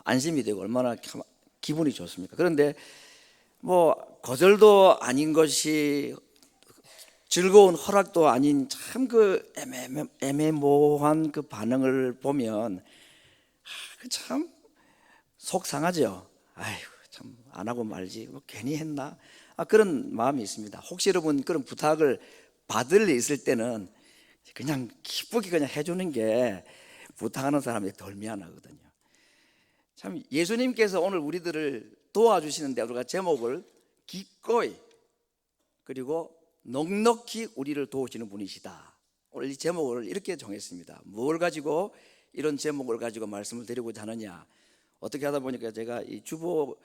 안심이 되고 얼마나 기분이 좋습니까? 그런데 뭐 거절도 아닌 것이 즐거운 허락도 아닌 참 그 애매모호한 그 반응을 보면 참 속상하죠. 아이고 참 안 하고 말지 뭐 괜히 했나 그런 마음이 있습니다. 혹시 여러분 그런 부탁을 받을 일 있을 때는 그냥 기쁘게 그냥 해주는 게 부탁하는 사람이 덜 미안하거든요. 참 예수님께서 오늘 우리들을 도와주시는데 우리가 제목을 기꺼이 그리고 넉넉히 우리를 도우시는 분이시다. 오늘 이 제목을 이렇게 정했습니다. 뭘 가지고 이런 제목을 가지고 말씀을 드리고자 하느냐, 어떻게 하다 보니까 제가 이 주보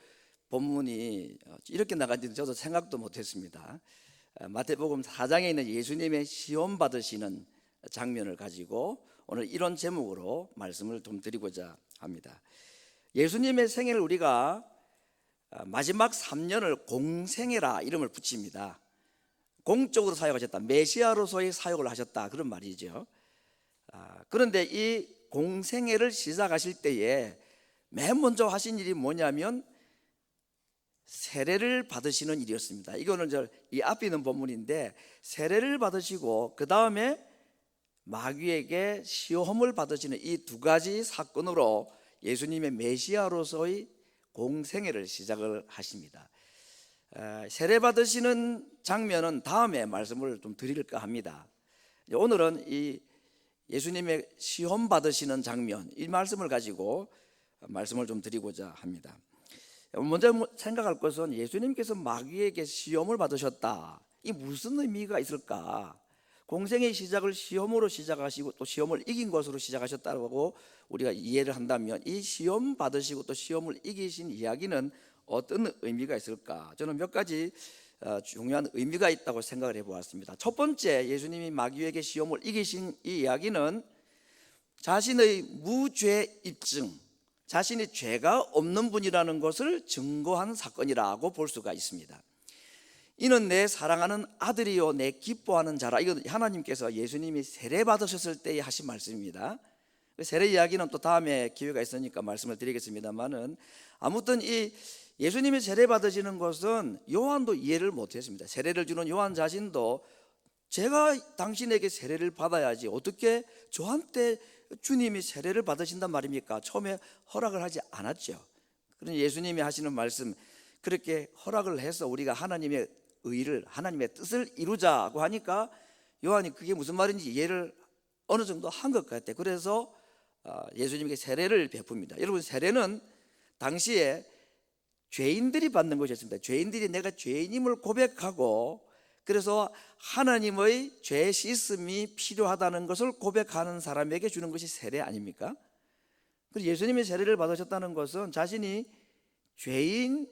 본문이 이렇게 나간지는 저도 생각도 못했습니다. 마태복음 4장에 있는 예수님의 시험 받으시는 장면을 가지고 오늘 이런 제목으로 말씀을 좀 드리고자 합니다. 예수님의 생애를 우리가 마지막 3년을 공생애라 이름을 붙입니다. 공적으로 사역하셨다, 메시아로서의 사역을 하셨다, 그런 말이죠. 그런데 이 공생애를 시작하실 때에 맨 먼저 하신 일이 뭐냐면 세례를 받으시는 일이었습니다. 이거는 이 앞에 있는 본문인데 세례를 받으시고 그 다음에 마귀에게 시험을 받으시는 이 두 가지 사건으로 예수님의 메시아로서의 공생애를 시작을 하십니다. 세례 받으시는 장면은 다음에 말씀을 좀 드릴까 합니다. 오늘은 이 예수님의 시험 받으시는 장면, 이 말씀을 가지고 말씀을 좀 드리고자 합니다. 먼저 생각할 것은 예수님께서 마귀에게 시험을 받으셨다, 이 무슨 의미가 있을까? 공생의 시작을 시험으로 시작하시고 또 시험을 이긴 것으로 시작하셨다고 우리가 이해를 한다면 이 시험 받으시고 또 시험을 이기신 이야기는 어떤 의미가 있을까? 저는 몇 가지 중요한 의미가 있다고 생각을 해보았습니다. 첫 번째, 예수님이 마귀에게 시험을 이기신 이 이야기는 자신의 무죄 입증, 자신이 죄가 없는 분이라는 것을 증거한 사건이라고 볼 수가 있습니다. 이는 내 사랑하는 아들이요 내 기뻐하는 자라. 이건 하나님께서 예수님이 세례 받으셨을 때 하신 말씀입니다. 세례 이야기는 또 다음에 기회가 있으니까 말씀을 드리겠습니다만은, 아무튼 이 예수님이 세례 받으시는 것은 요한도 이해를 못했습니다. 세례를 주는 요한 자신도 제가 당신에게 세례를 받아야지 어떻게 저한테 주님이 세례를 받으신단 말입니까? 처음에 허락을 하지 않았죠. 그러니 예수님이 하시는 말씀, 그렇게 허락을 해서 우리가 하나님의 의를, 하나님의 뜻을 이루자고 하니까 요한이 그게 무슨 말인지 이해를 어느 정도 한 것 같아요. 그래서 예수님에게 세례를 베풉니다. 여러분, 세례는 당시에 죄인들이 받는 것이었습니다. 죄인들이 내가 죄인임을 고백하고 그래서 하나님의 죄 씻음이 필요하다는 것을 고백하는 사람에게 주는 것이 세례 아닙니까? 그래서 예수님이 세례를 받으셨다는 것은 자신이 죄인으로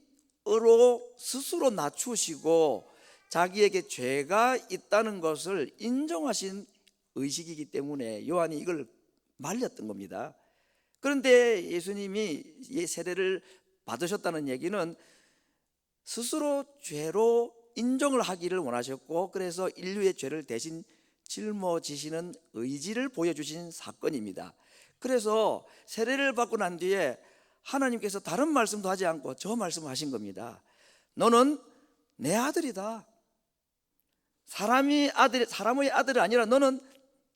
스스로 낮추시고 자기에게 죄가 있다는 것을 인정하신 의식이기 때문에 요한이 이걸 말렸던 겁니다. 그런데 예수님이 세례를 받으셨다는 얘기는 스스로 죄로 인정을 하기를 원하셨고 그래서 인류의 죄를 대신 짊어지시는 의지를 보여주신 사건입니다. 그래서 세례를 받고 난 뒤에 하나님께서 다른 말씀도 하지 않고 저 말씀을 하신 겁니다. 너는 내 아들이다. 사람의 아들이 아니라 너는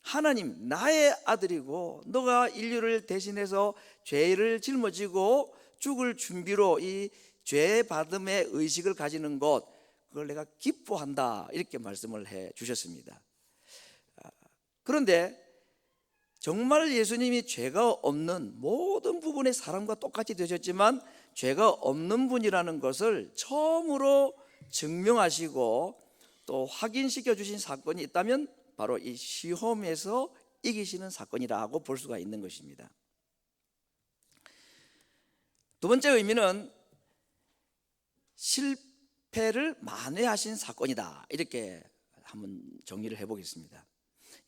하나님 나의 아들이고 너가 인류를 대신해서 죄를 짊어지고 죽을 준비로 이 죄 받음의 의식을 가지는 것, 그걸 내가 기뻐한다, 이렇게 말씀을 해 주셨습니다. 그런데 정말 예수님이 죄가 없는 모든 부분의 사람과 똑같이 되셨지만 죄가 없는 분이라는 것을 처음으로 증명하시고 또 확인시켜 주신 사건이 있다면 바로 이 시험에서 이기시는 사건이라고 볼 수가 있는 것입니다. 두 번째 의미는 실패를 만회하신 사건이다, 이렇게 한번 정리를 해보겠습니다.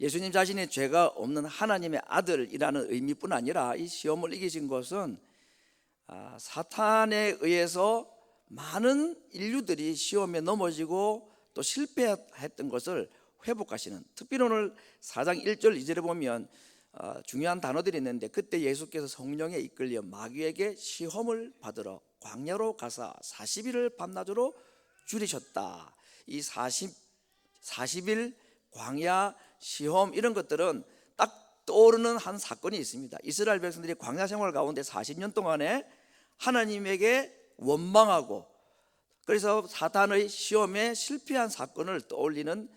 예수님 자신이 죄가 없는 하나님의 아들이라는 의미뿐 아니라 이 시험을 이기신 것은 사탄에 의해서 많은 인류들이 시험에 넘어지고 또 실패했던 것을 회복하시는, 특별히 오늘 4장 1절 2절에 보면 중요한 단어들이 있는데, 그때 예수께서 성령에 이끌려 마귀에게 시험을 받으러 광야로 가사 40일을 밤낮으로 줄이셨다. 이 40일 광야 시험, 이런 것들은 딱 떠오르는 한 사건이 있습니다. 이스라엘 백성들이 광야 생활 가운데 40년 동안에 하나님에게 원망하고, 그래서 사탄의 시험에 실패한 사건을 떠올리는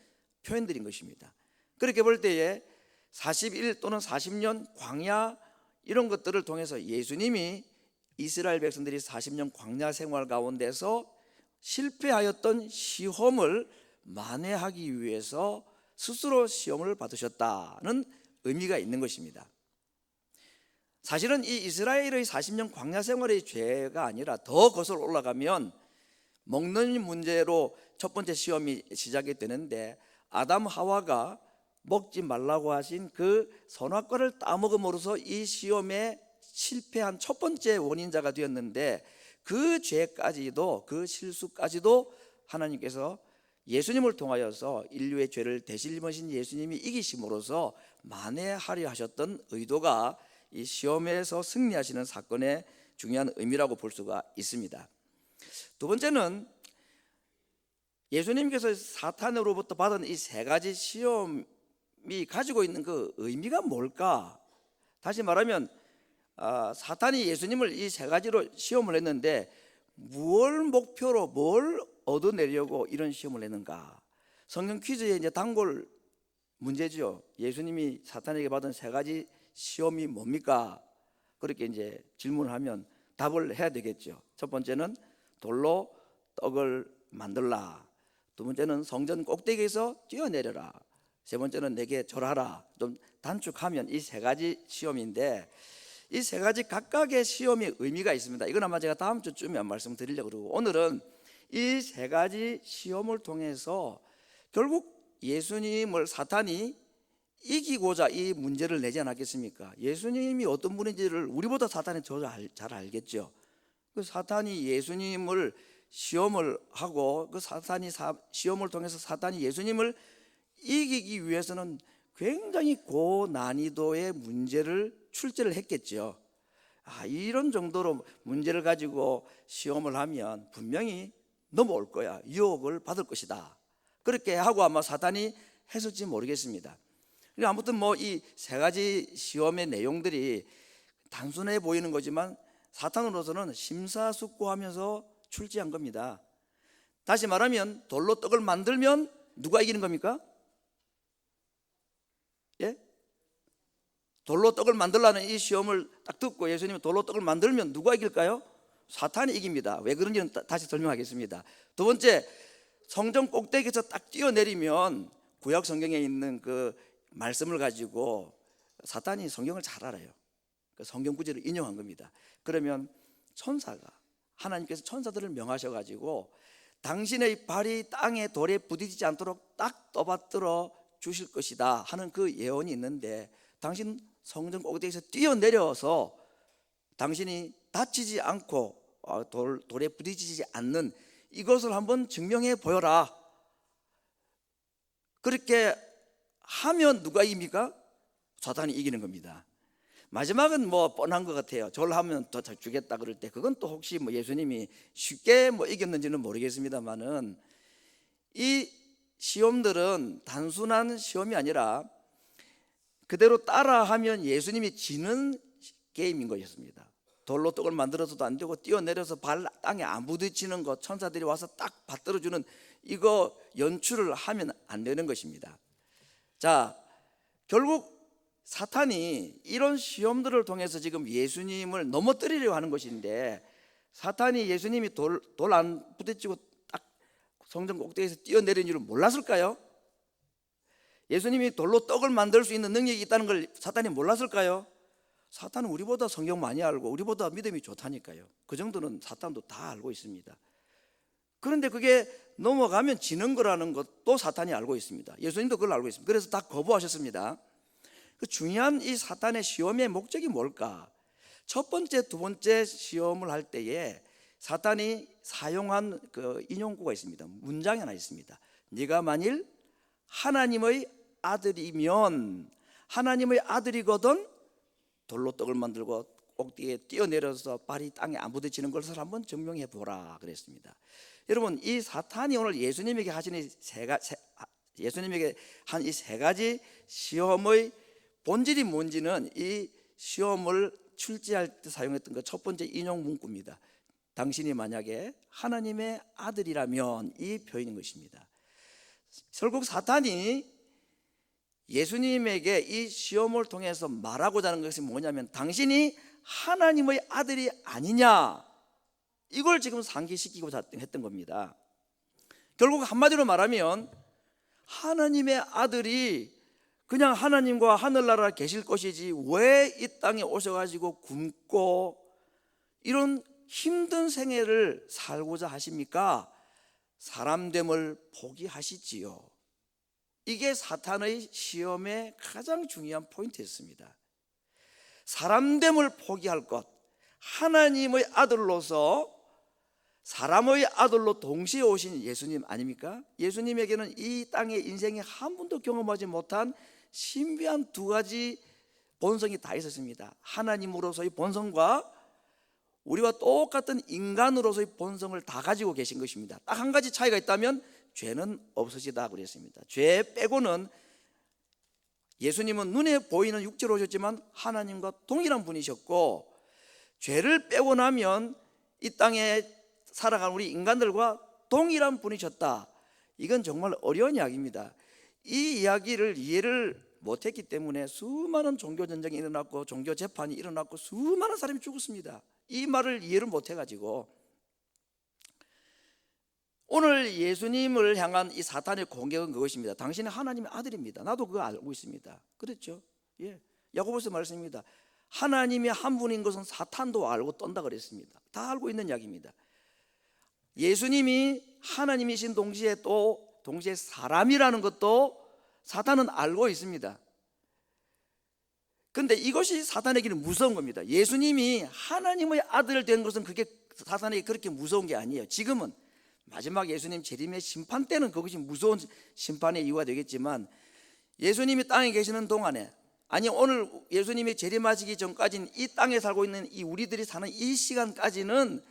표현들인 것입니다. 그렇게 볼 때에 41 또는 40년 광야, 이런 것들을 통해서 예수님이 이스라엘 백성들이 40년 광야 생활 가운데서 실패하였던 시험을 만회하기 위해서 스스로 시험을 받으셨다는 의미가 있는 것입니다. 사실은 이 이스라엘의 40년 광야 생활의 죄가 아니라 더 거슬러 올라가면 먹는 문제로 첫 번째 시험이 시작이 되는데, 아담 하와가 먹지 말라고 하신 그 선악과를 따먹음으로써 이 시험에 실패한 첫 번째 원인자가 되었는데, 그 죄까지도, 그 실수까지도 하나님께서 예수님을 통하여서 인류의 죄를 대신 짊어진 예수님이 이기심으로써 만회하려 하셨던 의도가 이 시험에서 승리하시는 사건의 중요한 의미라고 볼 수가 있습니다. 두 번째는 예수님께서 사탄으로부터 받은 이 세 가지 시험이 가지고 있는 그 의미가 뭘까? 다시 말하면 사탄이 예수님을 이 세 가지로 시험을 했는데, 무엇을 목표로 뭘 얻어내려고 이런 시험을 했는가? 성경 퀴즈의 이제 단골 문제죠. 예수님이 사탄에게 받은 세 가지 시험이 뭡니까? 그렇게 이제 질문을 하면 답을 해야 되겠죠. 첫 번째는 돌로 떡을 만들라. 두 번째는 성전 꼭대기에서 뛰어내려라. 세 번째는 내게 절하라. 좀 단축하면 이 세 가지 시험인데, 이 세 가지 각각의 시험의 의미가 있습니다. 이건 아마 제가 다음 주쯤에 말씀드리려고 그러고, 오늘은 이 세 가지 시험을 통해서 결국 예수님을 사탄이 이기고자 이 문제를 내지 않았겠습니까? 예수님이 어떤 분인지를 우리보다 사탄이 더 잘 알겠죠. 그 사탄이 예수님을 시험을 하고, 그 사탄이 시험을 통해서 사탄이 예수님을 이기기 위해서는 굉장히 고난이도의 문제를 출제를 했겠죠. 이런 정도로 문제를 가지고 시험을 하면 분명히 넘어올 거야, 유혹을 받을 것이다, 그렇게 하고 아마 사탄이 했을지 모르겠습니다. 아무튼 뭐 이 세 가지 시험의 내용들이 단순해 보이는 거지만 사탄으로서는 심사숙고하면서 출제한 겁니다. 다시 말하면 돌로 떡을 만들면 누가 이기는 겁니까? 예? 돌로 떡을 만들라는 이 시험을 딱 듣고 예수님이 돌로 떡을 만들면 누가 이길까요? 사탄이 이깁니다. 왜 그런지는 다시 설명하겠습니다. 두 번째, 성전 꼭대기에서 딱 뛰어내리면 구약 성경에 있는 그 말씀을 가지고 사탄이 성경을 잘 알아요. 그 성경 구절을 인용한 겁니다. 그러면 천사가, 하나님께서 천사들을 명하셔가지고 당신의 발이 땅에 돌에 부딪히지 않도록 딱 떠받들어 주실 것이다 하는 그 예언이 있는데, 당신 성전 꼭대기에서 뛰어내려서 당신이 다치지 않고 돌에 부딪히지 않는 이것을 한번 증명해 보여라. 그렇게 하면 누가 이깁니까? 사탄이 이기는 겁니다. 마지막은 뭐 뻔한 것 같아요. 저를 하면 더 잘 주겠다 그럴 때, 그건 또 혹시 뭐 예수님이 쉽게 뭐 이겼는지는 모르겠습니다만은, 이 시험들은 단순한 시험이 아니라 그대로 따라하면 예수님이 지는 게임인 것이었습니다. 돌로 떡을 만들어서도 안 되고, 뛰어내려서 발 땅에 안 부딪히는 것, 천사들이 와서 딱 받들어주는 이거 연출을 하면 안 되는 것입니다. 자, 결국 사탄이 이런 시험들을 통해서 지금 예수님을 넘어뜨리려고 하는 것인데, 사탄이 예수님이 돌 안 부딪히고 딱 성전 꼭대기에서 뛰어내린 줄을 몰랐을까요? 예수님이 돌로 떡을 만들 수 있는 능력이 있다는 걸 사탄이 몰랐을까요? 사탄은 우리보다 성경 많이 알고 우리보다 믿음이 좋다니까요. 그 정도는 사탄도 다 알고 있습니다. 그런데 그게 넘어가면 지는 거라는 것도 사탄이 알고 있습니다. 예수님도 그걸 알고 있습니다. 그래서 다 거부하셨습니다. 그 중요한 이 사탄의 시험의 목적이 뭘까? 첫 번째, 두 번째 시험을 할 때에 사탄이 사용한 그 인용구가 있습니다. 문장이 하나 있습니다. 네가 만일 하나님의 아들이면 하나님의 아들이거든 돌로 떡을 만들고 꼭대기에 뛰어내려서 발이 땅에 안 부딪히는 것을 한번 증명해 보라 그랬습니다. 여러분, 이 사탄이 오늘 예수님에게 하시는 예수님에게 한 이 세 가지 시험의 본질이 뭔지는 이 시험을 출제할 때 사용했던 그 첫 번째 인용 문구입니다. 당신이 만약에 하나님의 아들이라면, 이 표현인 것입니다. 결국 사탄이 예수님에게 이 시험을 통해서 말하고자 하는 것이 뭐냐면, 당신이 하나님의 아들이 아니냐, 이걸 지금 상기시키고자 했던 겁니다. 결국 한마디로 말하면 하나님의 아들이 그냥 하나님과 하늘나라 계실 것이지 왜 이 땅에 오셔가지고 굶고 이런 힘든 생애를 살고자 하십니까? 사람됨을 포기하시지요. 이게 사탄의 시험의 가장 중요한 포인트였습니다. 사람됨을 포기할 것, 하나님의 아들로서 사람의 아들로 동시에 오신 예수님 아닙니까? 예수님에게는 이 땅의 인생에 한 번도 경험하지 못한 신비한 두 가지 본성이 다 있었습니다. 하나님으로서의 본성과 우리와 똑같은 인간으로서의 본성을 다 가지고 계신 것입니다. 딱 한 가지 차이가 있다면 죄는 없으시다 그랬습니다. 죄 빼고는 예수님은 눈에 보이는 육체로 오셨지만 하나님과 동일한 분이셨고, 죄를 빼고 나면 이 땅에 살아가는 우리 인간들과 동일한 분이셨다. 이건 정말 어려운 이야기입니다. 이 이야기를 이해를 못했기 때문에 수많은 종교전쟁이 일어났고 종교재판이 일어났고 수많은 사람이 죽었습니다. 이 말을 이해를 못해가지고 오늘 예수님을 향한 이 사탄의 공격은 그것입니다. 당신은 하나님의 아들입니다. 나도 그거 알고 있습니다. 그렇죠? 예. 야고보서 말씀입니다. 하나님이 한 분인 것은 사탄도 알고 떤다 그랬습니다. 다 알고 있는 이야기입니다. 예수님이 하나님이신 동시에 또 동시에 사람이라는 것도 사탄은 알고 있습니다. 그런데 이것이 사탄에게는 무서운 겁니다. 예수님이 하나님의 아들 된 것은 그게 사탄에게 그렇게 무서운 게 아니에요. 지금은 마지막 예수님 재림의 심판 때는 그것이 무서운 심판의 이유가 되겠지만, 예수님이 땅에 계시는 동안에, 아니 오늘 예수님이 재림하시기 전까지는 이 땅에 살고 있는 이 우리들이 사는 이 시간까지는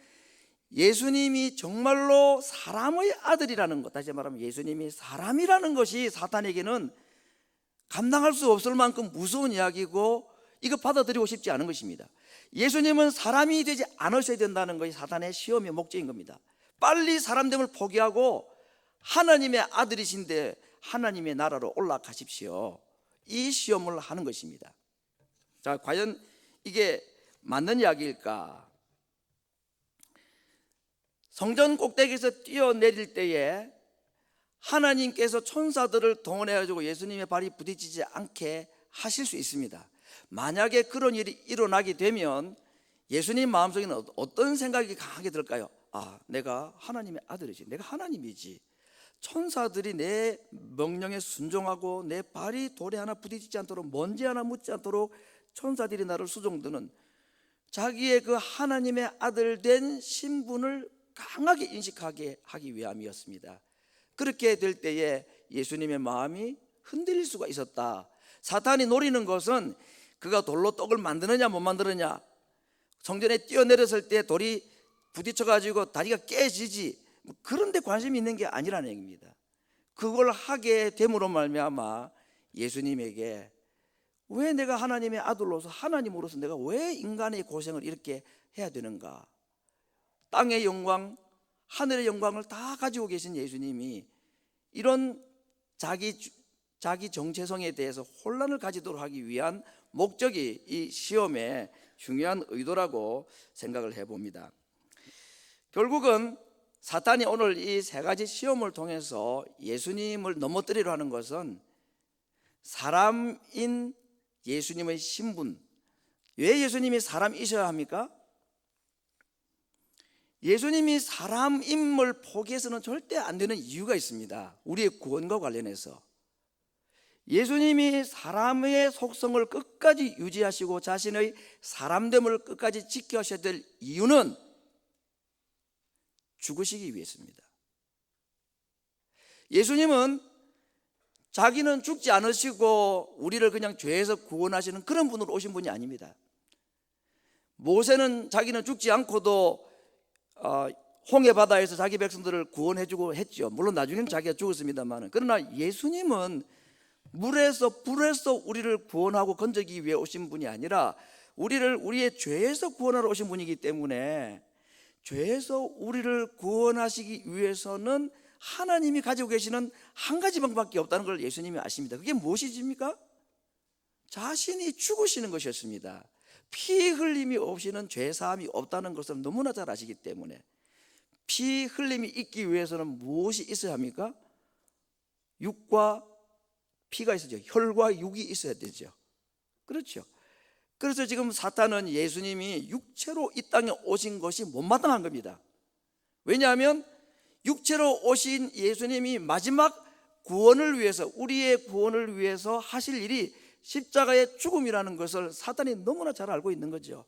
예수님이 정말로 사람의 아들이라는 것, 다시 말하면 예수님이 사람이라는 것이 사탄에게는 감당할 수 없을 만큼 무서운 이야기고, 이거 받아들이고 싶지 않은 것입니다. 예수님은 사람이 되지 않으셔야 된다는 것이 사탄의 시험의 목적인 겁니다. 빨리 사람됨을 포기하고 하나님의 아들이신데 하나님의 나라로 올라가십시오. 이 시험을 하는 것입니다. 자, 과연 이게 맞는 이야기일까? 성전 꼭대기에서 뛰어내릴 때에 하나님께서 천사들을 동원해가지고 예수님의 발이 부딪히지 않게 하실 수 있습니다. 만약에 그런 일이 일어나게 되면 예수님 마음속에는 어떤 생각이 강하게 들까요? 아, 내가 하나님의 아들이지, 내가 하나님이지, 천사들이 내 명령에 순종하고 내 발이 돌에 하나 부딪히지 않도록, 먼지 하나 묻지 않도록 천사들이 나를 수종드는, 자기의 그 하나님의 아들 된 신분을 강하게 인식하게 하기 위함이었습니다. 그렇게 될 때에 예수님의 마음이 흔들릴 수가 있었다. 사탄이 노리는 것은 그가 돌로 떡을 만드느냐 못 만드느냐, 성전에 뛰어내렸을 때 돌이 부딪혀가지고 다리가 깨지지, 그런 데 관심이 있는 게 아니라는 얘기입니다. 그걸 하게 됨으로 말미암아 예수님에게 왜 내가 하나님의 아들로서, 하나님으로서 내가 왜 인간의 고생을 이렇게 해야 되는가, 땅의 영광, 하늘의 영광을 다 가지고 계신 예수님이 이런 자기 정체성에 대해서 혼란을 가지도록 하기 위한 목적이 이 시험의 중요한 의도라고 생각을 해봅니다. 결국은 사탄이 오늘 이 세 가지 시험을 통해서 예수님을 넘어뜨리려 하는 것은 사람인 예수님의 신분. 왜 예수님이 사람이셔야 합니까? 예수님이 사람임을 포기해서는 절대 안 되는 이유가 있습니다. 우리의 구원과 관련해서 예수님이 사람의 속성을 끝까지 유지하시고 자신의 사람됨을 끝까지 지켜셔야 될 이유는 죽으시기 위해서입니다. 예수님은 자기는 죽지 않으시고 우리를 그냥 죄에서 구원하시는 그런 분으로 오신 분이 아닙니다. 모세는 자기는 죽지 않고도 홍해 바다에서 자기 백성들을 구원해주고 했죠. 물론 나중에는 자기가 죽었습니다만, 그러나 예수님은 물에서 불에서 우리를 구원하고 건져기 위해 오신 분이 아니라 우리를 우리의 죄에서 구원하러 오신 분이기 때문에, 죄에서 우리를 구원하시기 위해서는 하나님이 가지고 계시는 한 가지 방법밖에 없다는 걸 예수님이 아십니다. 그게 무엇이십니까? 자신이 죽으시는 것이었습니다. 피 흘림이 없이는 죄 사함이 없다는 것을 너무나 잘 아시기 때문에, 피 흘림이 있기 위해서는 무엇이 있어야 합니까? 육과 피가 있어야죠. 혈과 육이 있어야 되죠. 그렇죠. 그래서 지금 사탄은 예수님이 육체로 이 땅에 오신 것이 못마땅한 겁니다. 왜냐하면 육체로 오신 예수님이 마지막 구원을 위해서, 우리의 구원을 위해서 하실 일이 십자가의 죽음이라는 것을 사탄이 너무나 잘 알고 있는 거죠.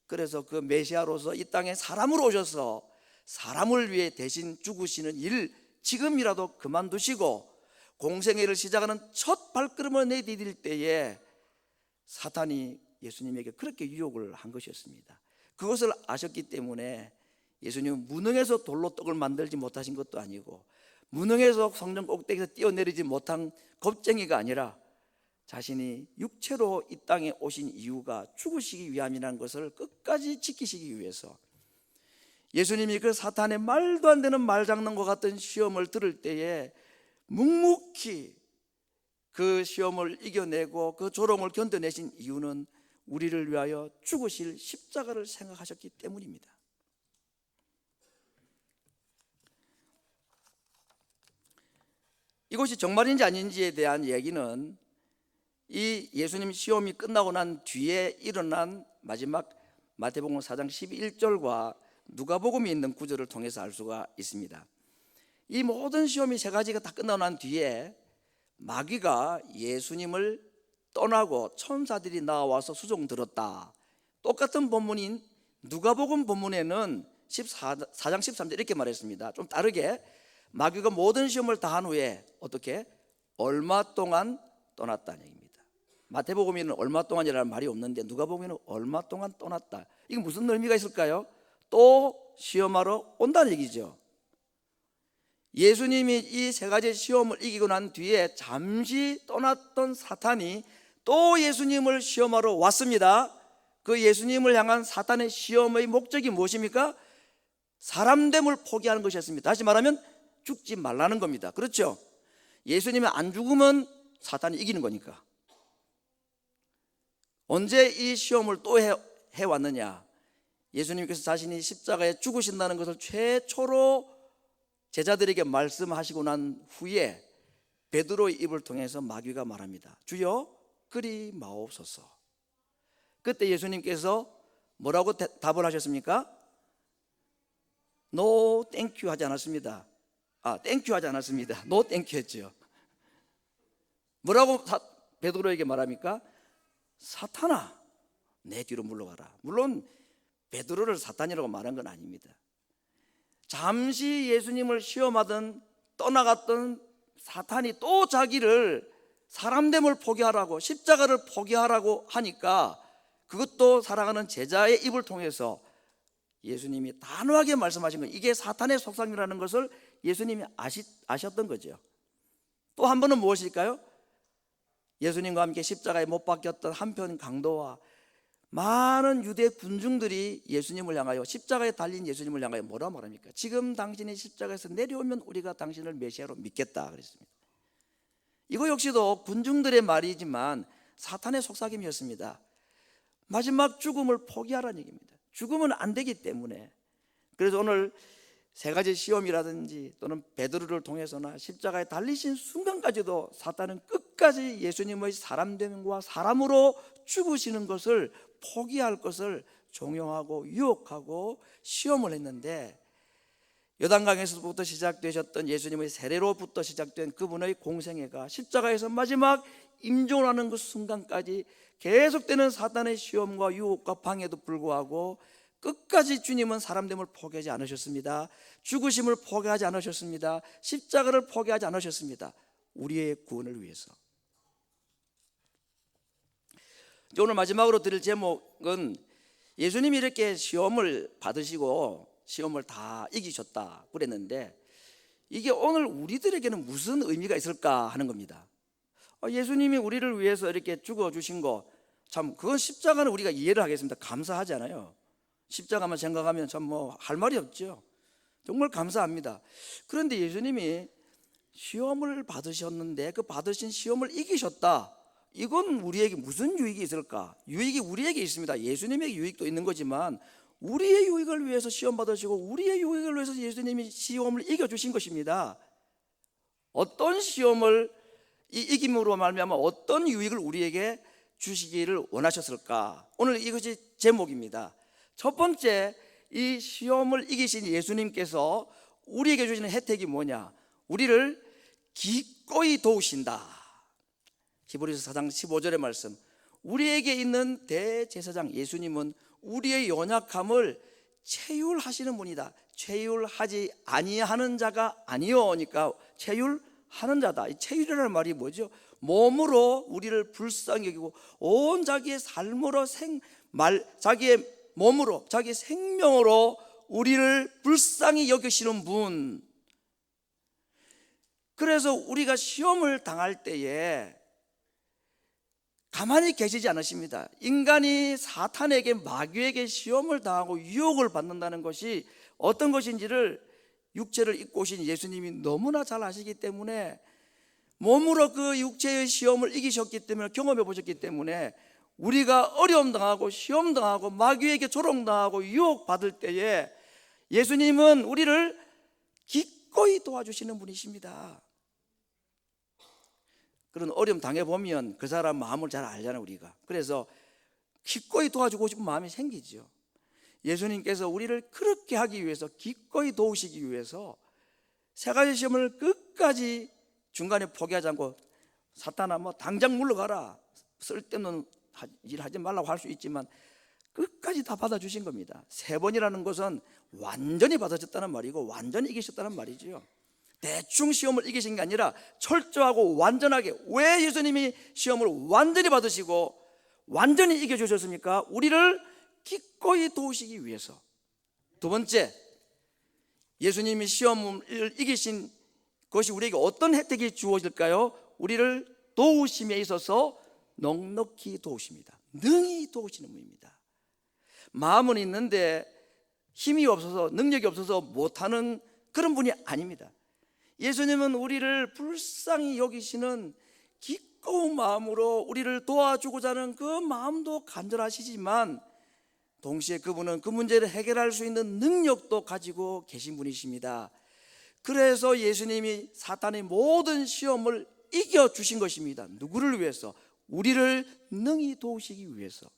그래서 그 메시아로서 이 땅에 사람으로 오셔서 사람을 위해 대신 죽으시는 일 지금이라도 그만두시고 공생애를 시작하는 첫 발걸음을 내디딜 때에 사탄이 예수님에게 그렇게 유혹을 한 것이었습니다. 그것을 아셨기 때문에 예수님은 무능해서 돌로 떡을 만들지 못하신 것도 아니고, 무능해서 성전 꼭대기에서 뛰어내리지 못한 겁쟁이가 아니라 자신이 육체로 이 땅에 오신 이유가 죽으시기 위함이라는 것을 끝까지 지키시기 위해서, 예수님이 그 사탄의 말도 안 되는 말장난과 같은 시험을 들을 때에 묵묵히 그 시험을 이겨내고 그 조롱을 견뎌내신 이유는 우리를 위하여 죽으실 십자가를 생각하셨기 때문입니다. 이것이 정말인지 아닌지에 대한 얘기는 이 예수님 시험이 끝나고 난 뒤에 일어난 마지막 마태복음 4장 11절과 누가복음이 있는 구절을 통해서 알 수가 있습니다. 이 모든 시험이 세 가지가 다 끝나고 난 뒤에 마귀가 예수님을 떠나고 천사들이 나와서 수종 들었다. 똑같은 본문인 누가복음 본문에는 4장 13절 이렇게 말했습니다. 좀 다르게, 마귀가 모든 시험을 다 한 후에 어떻게? 얼마 동안 떠났다는 얘기입니다. 마태복음에는 얼마 동안이라는 말이 없는데 누가복음에는 얼마 동안 떠났다. 이게 무슨 의미가 있을까요? 또 시험하러 온다는 얘기죠. 예수님이 이 세 가지 시험을 이기고 난 뒤에 잠시 떠났던 사탄이 또 예수님을 시험하러 왔습니다. 그 예수님을 향한 사탄의 시험의 목적이 무엇입니까? 사람됨을 포기하는 것이었습니다. 다시 말하면 죽지 말라는 겁니다. 그렇죠? 예수님이 안 죽으면 사탄이 이기는 거니까. 언제 이 시험을 또 해왔느냐? 예수님께서 자신이 십자가에 죽으신다는 것을 최초로 제자들에게 말씀하시고 난 후에 베드로의 입을 통해서 마귀가 말합니다. 주여 그리 마옵소서. 그때 예수님께서 뭐라고 답을 하셨습니까? No thank you 하지 않았습니다. thank you 하지 않았습니다. No thank you 했죠. 뭐라고 베드로에게 말합니까? 사탄아 내 뒤로 물러가라. 물론 베드로를 사탄이라고 말한 건 아닙니다. 잠시 예수님을 시험하던 떠나갔던 사탄이 또 자기를 사람됨을 포기하라고, 십자가를 포기하라고 하니까 그것도 사랑하는 제자의 입을 통해서 예수님이 단호하게 말씀하신 거예요. 이게 사탄의 속삭임이라는 것을 예수님이 아셨던 거죠. 또 한 번은 무엇일까요? 예수님과 함께 십자가에 못 박혔던 한편 강도와 많은 유대 군중들이 예수님을 향하여, 십자가에 달린 예수님을 향하여 뭐라 말합니까? 지금 당신이 십자가에서 내려오면 우리가 당신을 메시아로 믿겠다 그랬습니다. 이거 역시도 군중들의 말이지만 사탄의 속삭임이었습니다. 마지막 죽음을 포기하라는 얘기입니다. 죽으면 안 되기 때문에. 그래서 오늘 세 가지 시험이라든지 또는 베드로를 통해서나 십자가에 달리신 순간까지도 사탄은 끝까지 예수님의 사람됨과 사람으로 죽으시는 것을 포기할 것을 종용하고 유혹하고 시험을 했는데, 요단강에서부터 시작되셨던 예수님의 세례로부터 시작된 그분의 공생애가 십자가에서 마지막 임종을 하는 그 순간까지 계속되는 사탄의 시험과 유혹과 방해도 불구하고 끝까지 주님은 사람됨을 포기하지 않으셨습니다. 죽으심을 포기하지 않으셨습니다. 십자가를 포기하지 않으셨습니다. 우리의 구원을 위해서. 오늘 마지막으로 드릴 제목은 예수님이 이렇게 시험을 받으시고 시험을 다 이기셨다 그랬는데 이게 오늘 우리들에게는 무슨 의미가 있을까 하는 겁니다. 예수님이 우리를 위해서 이렇게 죽어주신 거 참 그건 십자가는 우리가 이해를 하겠습니다. 감사하잖아요. 십자가만 생각하면 참 뭐 할 말이 없죠. 정말 감사합니다. 그런데 예수님이 시험을 받으셨는데 그 받으신 시험을 이기셨다. 이건 우리에게 무슨 유익이 있을까? 유익이 우리에게 있습니다. 예수님에게 유익도 있는 거지만 우리의 유익을 위해서 시험 받으시고 우리의 유익을 위해서 예수님이 시험을 이겨주신 것입니다. 어떤 시험을 이김으로 말미암아 어떤 유익을 우리에게 주시기를 원하셨을까? 오늘 이것이 제목입니다. 첫 번째, 이 시험을 이기신 예수님께서 우리에게 주시는 혜택이 뭐냐? 우리를 기꺼이 도우신다. 히브리서 4장 15절의 말씀, 우리에게 있는 대제사장 예수님은 우리의 연약함을 체휼하시는 분이다. 체휼하지 아니하는 자가 아니오니까 체휼하는 자다. 이 체휼이라는 말이 뭐죠? 몸으로 우리를 불쌍히 여기고 온 자기의 삶으로 자기의 몸으로 자기의 생명으로 우리를 불쌍히 여기시는 분. 그래서 우리가 시험을 당할 때에 가만히 계시지 않으십니다. 인간이 사탄에게 마귀에게 시험을 당하고 유혹을 받는다는 것이 어떤 것인지를 육체를 입고 오신 예수님이 너무나 잘 아시기 때문에 몸으로 그 육체의 시험을 이기셨기 때문에 경험해 보셨기 때문에 우리가 어려움 당하고 시험 당하고 마귀에게 조롱당하고 유혹 받을 때에 예수님은 우리를 기꺼이 도와주시는 분이십니다. 그런 어려움 당해보면 그 사람 마음을 잘 알잖아요 우리가. 그래서 기꺼이 도와주고 싶은 마음이 생기죠. 예수님께서 우리를 그렇게 하기 위해서 기꺼이 도우시기 위해서 세 가지 시험을 끝까지 중간에 포기하지 않고 사탄아 뭐 당장 물러가라 쓸데없는 일 하지 말라고 할 수 있지만 끝까지 다 받아주신 겁니다. 세 번이라는 것은 완전히 받아줬다는 말이고 완전히 이기셨다는 말이죠. 대충 시험을 이기신 게 아니라 철저하고 완전하게. 왜 예수님이 시험을 완전히 받으시고 완전히 이겨주셨습니까? 우리를 기꺼이 도우시기 위해서. 두 번째, 예수님이 시험을 이기신 그것이 우리에게 어떤 혜택이 주어질까요? 우리를 도우심에 있어서 넉넉히 도우십니다. 능히 도우시는 분입니다. 마음은 있는데 힘이 없어서 능력이 없어서 못하는 그런 분이 아닙니다. 예수님은 우리를 불쌍히 여기시는 기꺼운 마음으로 우리를 도와주고자 하는 그 마음도 간절하시지만 동시에 그분은 그 문제를 해결할 수 있는 능력도 가지고 계신 분이십니다. 그래서 예수님이 사탄의 모든 시험을 이겨주신 것입니다. 누구를 위해서? 우리를 능히 도우시기 위해서.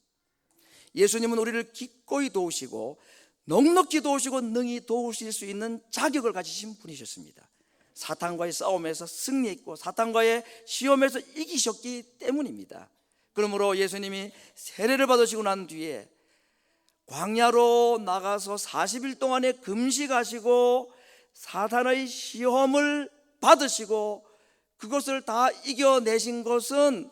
예수님은 우리를 기꺼이 도우시고 넉넉히 도우시고 능히 도우실 수 있는 자격을 가지신 분이셨습니다. 사탄과의 싸움에서 승리했고 사탄과의 시험에서 이기셨기 때문입니다. 그러므로 예수님이 세례를 받으시고 난 뒤에 광야로 나가서 40일 동안에 금식하시고 사탄의 시험을 받으시고 그것을 다 이겨내신 것은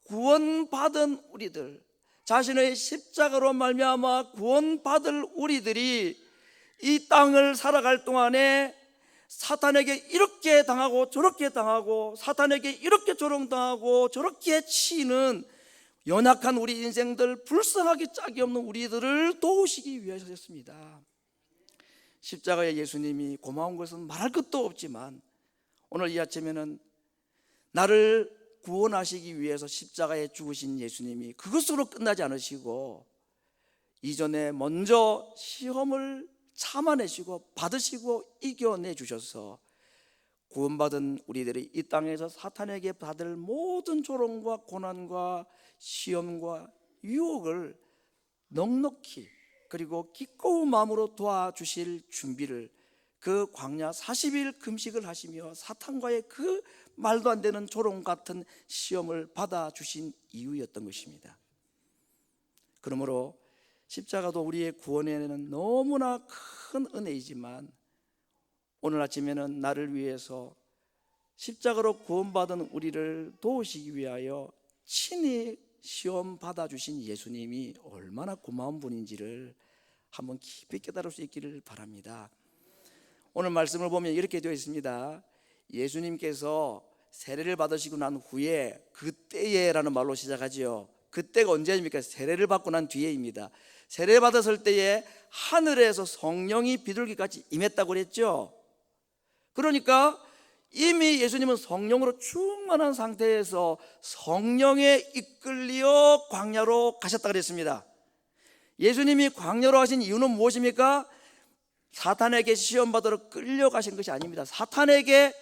구원받은 우리들, 자신의 십자가로 말미암아 구원받을 우리들이 이 땅을 살아갈 동안에 사탄에게 이렇게 당하고 저렇게 당하고 사탄에게 이렇게 조롱당하고 저렇게 치는 연약한 우리 인생들, 불쌍하기 짝이 없는 우리들을 도우시기 위해서였습니다. 십자가의 예수님이 고마운 것은 말할 것도 없지만 오늘 이 아침에는 나를 구원하시기 위해서 십자가에 죽으신 예수님이 그것으로 끝나지 않으시고 이전에 먼저 시험을 참아내시고 받으시고 이겨내 주셔서 구원받은 우리들이 이 땅에서 사탄에게 받을 모든 조롱과 고난과 시험과 유혹을 넉넉히 그리고 기꺼운 마음으로 도와주실 준비를 그 광야 40일 금식을 하시며 사탄과의 그 말도 안 되는 조롱 같은 시험을 받아주신 이유였던 것입니다. 그러므로 십자가도 우리의 구원에는 너무나 큰 은혜이지만 오늘 아침에는 나를 위해서 십자가로 구원받은 우리를 도우시기 위하여 친히 시험 받아주신 예수님이 얼마나 고마운 분인지를 한번 깊이 깨달을 수 있기를 바랍니다. 오늘 말씀을 보면 이렇게 되어 있습니다. 예수님께서 세례를 받으시고 난 후에 그때에라는 말로 시작하지요. 그때가 언제입니까? 세례를 받고 난 뒤에입니다. 세례 받았을 때에 하늘에서 성령이 비둘기같이 임했다고 그랬죠. 그러니까 이미 예수님은 성령으로 충만한 상태에서 성령에 이끌려 광야로 가셨다 그랬습니다. 예수님이 광야로 가신 이유는 무엇입니까? 사탄에게 시험받으러 끌려가신 것이 아닙니다. 사탄에게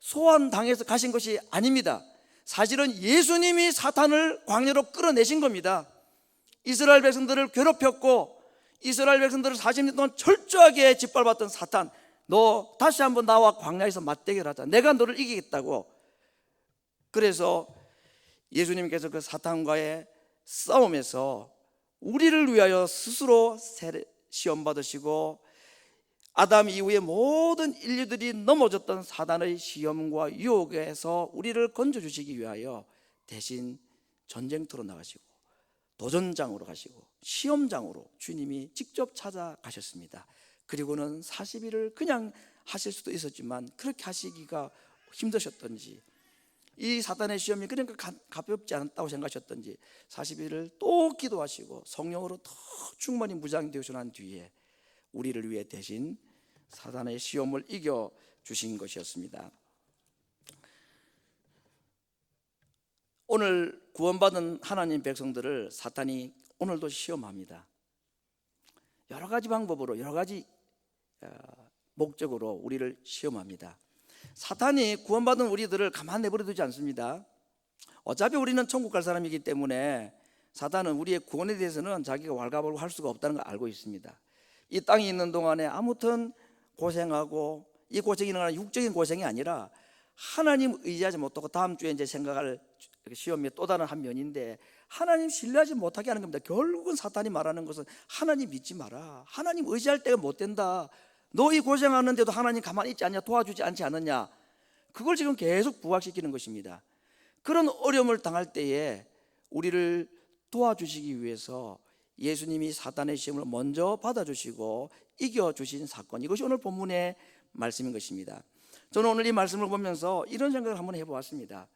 소환당해서 가신 것이 아닙니다. 사실은 예수님이 사탄을 광야로 끌어내신 겁니다. 이스라엘 백성들을 괴롭혔고 이스라엘 백성들을 40년 동안 철저하게 짓밟았던 사탄, 너 다시 한번 나와 광야에서 맞대결하자. 내가 너를 이기겠다고. 그래서 예수님께서 그 사탄과의 싸움에서 우리를 위하여 스스로 시험 받으시고 아담 이후에 모든 인류들이 넘어졌던 사단의 시험과 유혹에서 우리를 건져주시기 위하여 대신 전쟁터로 나가시고 도전장으로 가시고 시험장으로 주님이 직접 찾아가셨습니다. 그리고는 40일을 그냥 하실 수도 있었지만 그렇게 하시기가 힘드셨던지 이 사단의 시험이 그러니까 가볍지 않았다고 생각하셨던지 40일을 또 기도하시고 성령으로 더 충만히 무장되셔 난 뒤에 우리를 위해 대신 사단의 시험을 이겨 주신 것이었습니다. 오늘 구원받은 하나님 백성들을 사탄이 오늘도 시험합니다. 여러 가지 방법으로 여러 가지 목적으로 우리를 시험합니다. 사탄이 구원받은 우리들을 가만 내버려 두지 않습니다. 어차피 우리는 천국 갈 사람이기 때문에 사탄은 우리의 구원에 대해서는 자기가 왈가왈부 할 수가 없다는 걸 알고 있습니다. 이 땅에 있는 동안에 아무튼 고생하고, 이 고생이는 육적인 고생이 아니라 하나님 의지하지 못하고 다음 주에 이제 생각할 시험의 또 다른 한 면인데 하나님 신뢰하지 못하게 하는 겁니다. 결국은 사탄이 말하는 것은 하나님 믿지 마라, 하나님 의지할 때가 못 된다, 너 이 고생하는데도 하나님 가만히 있지 않냐, 도와주지 않지 않느냐, 그걸 지금 계속 부각시키는 것입니다. 그런 어려움을 당할 때에 우리를 도와주시기 위해서 예수님이 사탄의 시험을 먼저 받아주시고 이겨주신 사건, 이것이 오늘 본문의 말씀인 것입니다. 저는 오늘 이 말씀을 보면서 이런 생각을 한번 해보았습니다.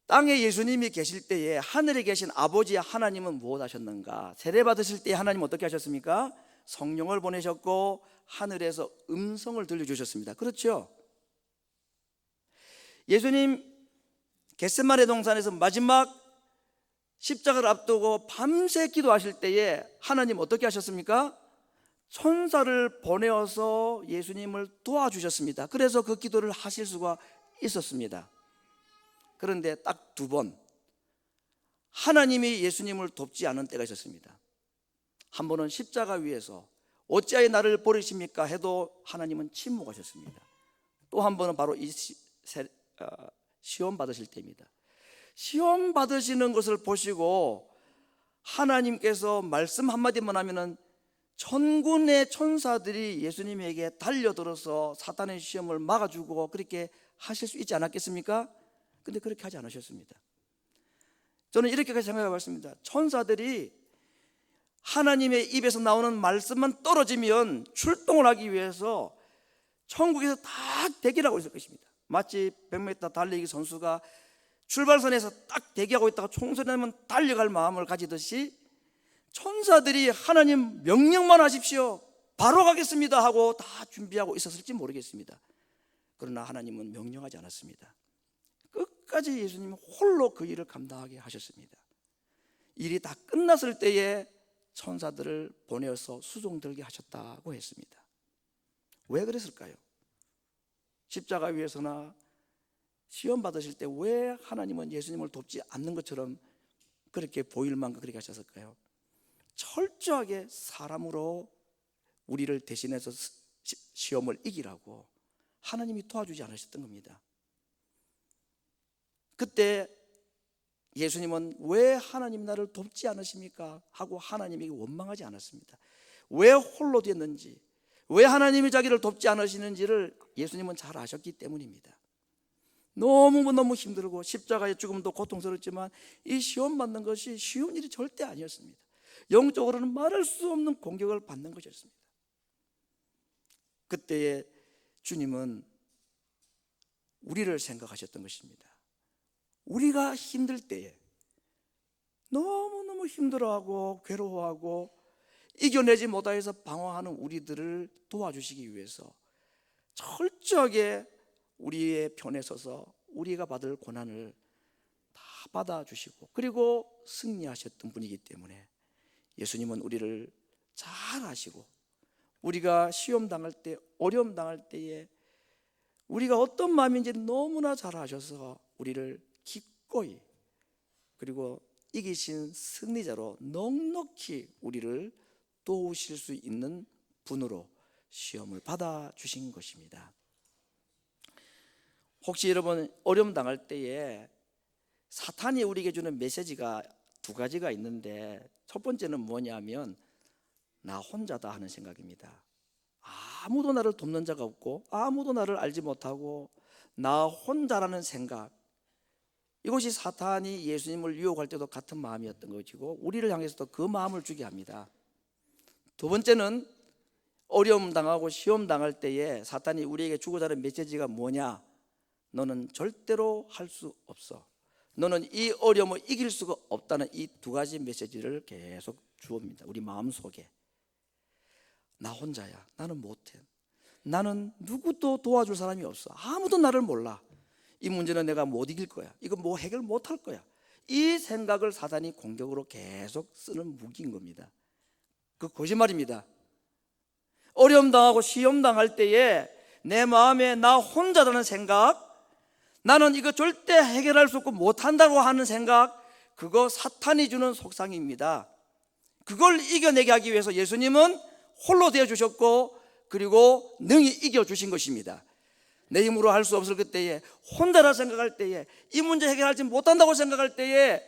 땅에 예수님이 계실 때에 하늘에 계신 아버지 하나님은 무엇 하셨는가? 세례 받으실 때 하나님 어떻게 하셨습니까? 성령을 보내셨고 하늘에서 음성을 들려주셨습니다. 그렇죠? 예수님 겟세마네 동산에서 마지막 십자가를 앞두고 밤새 기도하실 때에 하나님 어떻게 하셨습니까? 천사를 보내어서 예수님을 도와주셨습니다. 그래서 그 기도를 하실 수가 있었습니다. 그런데 딱 두 번 하나님이 예수님을 돕지 않은 때가 있었습니다. 한 번은 십자가 위에서 어찌하여 나를 버리십니까 해도 하나님은 침묵하셨습니다. 또 한 번은 바로 이 시험 받으실 때입니다. 시험 받으시는 것을 보시고 하나님께서 말씀 한마디만 하면은 천군의 천사들이 예수님에게 달려들어서 사탄의 시험을 막아주고 그렇게 하실 수 있지 않았겠습니까? 근데 그렇게 하지 않으셨습니다. 저는 이렇게까지 생각해 봤습니다. 천사들이 하나님의 입에서 나오는 말씀만 떨어지면 출동을 하기 위해서 천국에서 다 대기하고 있을 것입니다. 마치 100m 달리기 선수가 출발선에서 딱 대기하고 있다가 총소리 나면 달려갈 마음을 가지듯이 천사들이 하나님 명령만 하십시오, 바로 가겠습니다 하고 다 준비하고 있었을지 모르겠습니다. 그러나 하나님은 명령하지 않았습니다. 끝까지 예수님은 홀로 그 일을 감당하게 하셨습니다. 일이 다 끝났을 때에 천사들을 보내어서 수종 들게 하셨다고 했습니다. 왜 그랬을까요? 십자가 위에서나 시험 받으실 때 왜 하나님은 예수님을 돕지 않는 것처럼 그렇게 보일 만큼 그렇게 하셨을까요? 철저하게 사람으로 우리를 대신해서 시험을 이기라고 하나님이 도와주지 않으셨던 겁니다. 그때 예수님은 왜 하나님 나를 돕지 않으십니까? 하고 하나님에게 원망하지 않았습니다. 왜 홀로 됐는지, 왜 하나님이 자기를 돕지 않으시는지를 예수님은 잘 아셨기 때문입니다. 너무너무 힘들고 십자가의 죽음도 고통스럽지만 이 시험 받는 것이 쉬운 일이 절대 아니었습니다. 영적으로는 말할 수 없는 공격을 받는 것이었습니다. 그때에 주님은 우리를 생각하셨던 것입니다. 우리가 힘들 때에 너무너무 힘들어하고 괴로워하고 이겨내지 못해서 방황하는 우리들을 도와주시기 위해서 철저하게 우리의 편에 서서 우리가 받을 고난을 다 받아주시고 그리고 승리하셨던 분이기 때문에 예수님은 우리를 잘 아시고 우리가 시험 당할 때, 어려움 당할 때에 우리가 어떤 마음인지 너무나 잘 아셔서 우리를 기꺼이 그리고 이기신 승리자로 넉넉히 우리를 도우실 수 있는 분으로 시험을 받아주신 것입니다. 혹시 여러분 어려움 당할 때에 사탄이 우리에게 주는 메시지가 두 가지가 있는데 첫 번째는 뭐냐면 나 혼자다 하는 생각입니다. 아무도 나를 돕는 자가 없고 아무도 나를 알지 못하고 나 혼자라는 생각, 이것이 사탄이 예수님을 유혹할 때도 같은 마음이었던 것이고 우리를 향해서도 그 마음을 주게 합니다. 두 번째는 어려움 당하고 시험 당할 때에 사탄이 우리에게 주고자 하는 메시지가 뭐냐? 너는 절대로 할 수 없어. 너는 이 어려움을 이길 수가 없다는 이 두 가지 메시지를 계속 주옵니다. 우리 마음속에 나 혼자야. 나는 못해. 나는 누구도 도와줄 사람이 없어. 아무도 나를 몰라. 이 문제는 내가 못 이길 거야. 이거 뭐 해결 못 할 거야. 이 생각을 사단이 공격으로 계속 쓰는 무기인 겁니다. 그 거짓말입니다. 어려움 당하고 시험 당할 때에 내 마음에 나 혼자라는 생각, 나는 이거 절대 해결할 수 없고 못한다고 하는 생각, 그거 사탄이 주는 속상입니다. 그걸 이겨내게 하기 위해서 예수님은 홀로 되어주셨고 그리고 능히 이겨주신 것입니다. 내 힘으로 할 수 없을 그때에, 혼자라 생각할 때에, 이 문제 해결하지 못한다고 생각할 때에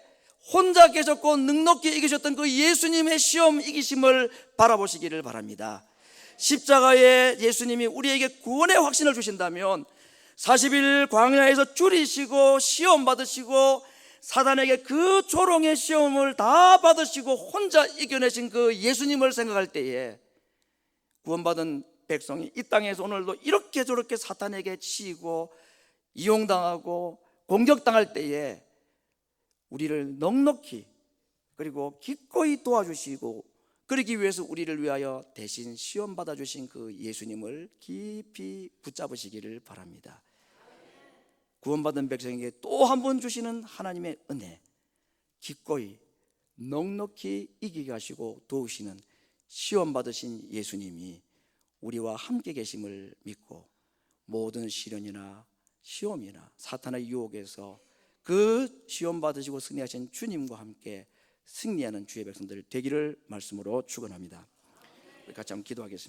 혼자 계셨고 넉넉히 이기셨던 그 예수님의 시험 이기심을 바라보시기를 바랍니다. 십자가에 예수님이 우리에게 구원의 확신을 주신다면 40일 광야에서 줄이시고 시험 받으시고 사단에게 그 조롱의 시험을 다 받으시고 혼자 이겨내신 그 예수님을 생각할 때에 구원받은 백성이 이 땅에서 오늘도 이렇게 저렇게 사탄에게 치이고 이용당하고 공격당할 때에 우리를 넉넉히 그리고 기꺼이 도와주시고 그러기 위해서 우리를 위하여 대신 시험 받아주신 그 예수님을 깊이 붙잡으시기를 바랍니다. 구원받은 백성에게 또 한 번 주시는 하나님의 은혜, 기꺼이 넉넉히 이기게 하시고 도우시는 시험 받으신 예수님이 우리와 함께 계심을 믿고 모든 시련이나 시험이나 사탄의 유혹에서 그 시험 받으시고 승리하신 주님과 함께 승리하는 주의 백성들 되기를 말씀으로 축원합니다. 같이 한번 기도하겠습니다.